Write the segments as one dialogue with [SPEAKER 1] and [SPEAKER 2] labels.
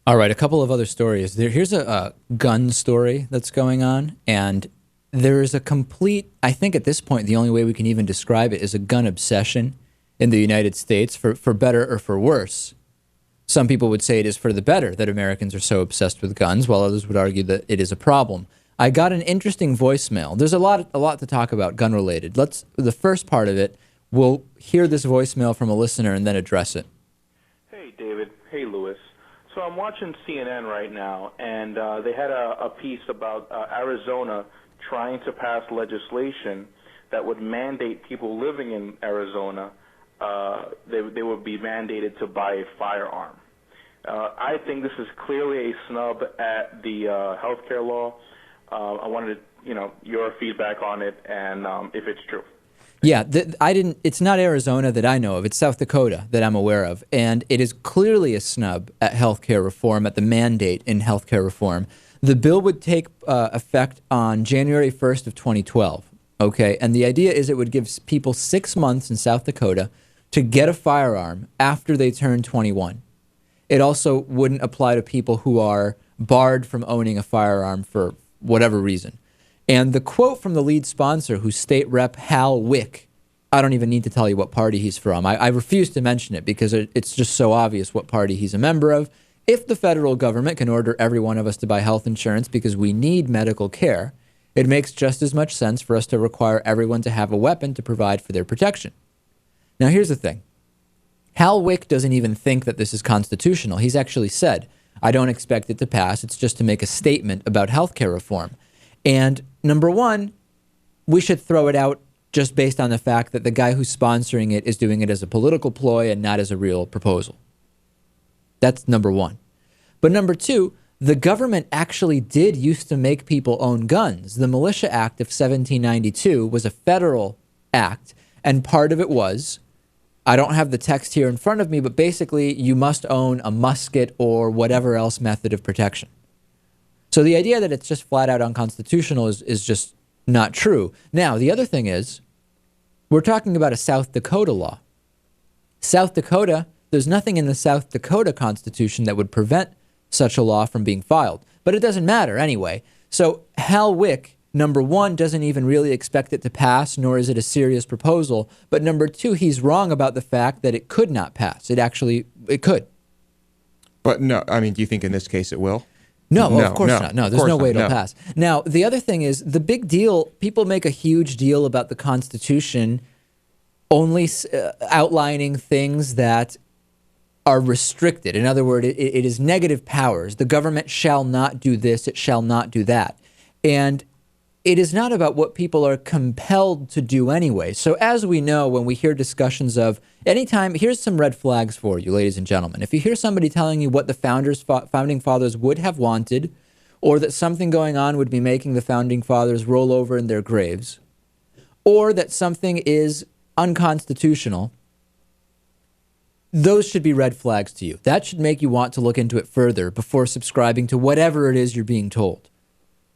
[SPEAKER 1] All right, a couple of other stories. Here's a gun story that's going on, and there is a complete, I think at this point, the only way we can even describe it is a gun obsession in the United States, for better or for worse. Some people would say it is for the better that Americans are so obsessed with guns, while others would argue that it is a problem. I got an interesting voicemail. There's a lot to talk about gun-related. The first part of it, we'll hear this voicemail from a listener and then address it.
[SPEAKER 2] Hey, David. Hey, Lewis. So I'm watching CNN right now, and they had a piece about Arizona trying to pass legislation that would mandate people living in Arizona, they would be mandated to buy a firearm. I think this is clearly a snub at the healthcare law. I wanted your feedback on it and if it's true.
[SPEAKER 1] Yeah, it's not Arizona that I know of. It's South Dakota that I'm aware of. And it is clearly a snub at healthcare reform, at the mandate in healthcare reform. The bill would take effect on January 1st of 2012. Okay, and the idea is it would give people 6 months in South Dakota to get a firearm after they turn 21. It also wouldn't apply to people who are barred from owning a firearm for whatever reason. And the quote from the lead sponsor, who's State Rep Hal Wick, I don't even need to tell you what party he's from. I refuse to mention it because it's just so obvious what party he's a member of. If the federal government can order every one of us to buy health insurance because we need medical care, it makes just as much sense for us to require everyone to have a weapon to provide for their protection. Now, here's the thing. Hal Wick doesn't even think that this is constitutional. He's actually said, I don't expect it to pass. It's just to make a statement about healthcare reform. And number one, we should throw it out just based on the fact that the guy who's sponsoring it is doing it as a political ploy and not as a real proposal. That's number one. But number two, the government actually did used to make people own guns. The Militia Act of 1792 was a federal act, and part of it was, I don't have the text here in front of me, but basically you must own a musket or whatever else method of protection. So the idea that it's just flat out unconstitutional is just not true. Now, the other thing is, we're talking about a South Dakota law. South Dakota, there's nothing in the South Dakota Constitution that would prevent such a law from being filed. But it doesn't matter anyway. So Hal Wick, number one, doesn't even really expect it to pass, nor is it a serious proposal. But number two, he's wrong about the fact that it could not pass. It could.
[SPEAKER 3] But no, I mean, do you think in this case it will?
[SPEAKER 1] No, of course not. No, there's no way it'll pass. Now, the other thing is, the big deal, people make a huge deal about the Constitution only outlining things that are restricted. In other words, it is negative powers. The government shall not do this, it shall not do that. And it is not about what people are compelled to do anyway. So as we know, when we hear discussions of anytime, here's some red flags for you, ladies and gentlemen. If you hear somebody telling you what the founding fathers would have wanted, or that something going on would be making the founding fathers roll over in their graves, or that something is unconstitutional, those should be red flags to you. That should make you want to look into it further before subscribing to whatever it is you're being told.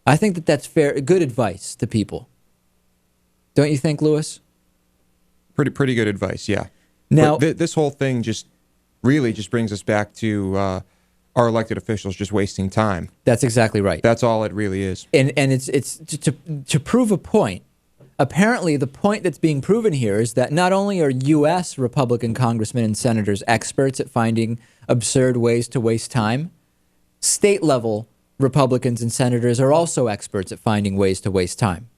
[SPEAKER 1] I think that that's fair, good advice to people. Don't you think, Lewis?
[SPEAKER 3] Pretty good advice, yeah.
[SPEAKER 1] Now,
[SPEAKER 3] this whole thing really brings us back to our elected officials just wasting time.
[SPEAKER 1] That's exactly right.
[SPEAKER 3] That's all it really is.
[SPEAKER 1] And it's to prove a point. Apparently, the point that's being proven here is that not only are U.S. Republican congressmen and senators experts at finding absurd ways to waste time, state-level Republicans and senators are also experts at finding ways to waste time.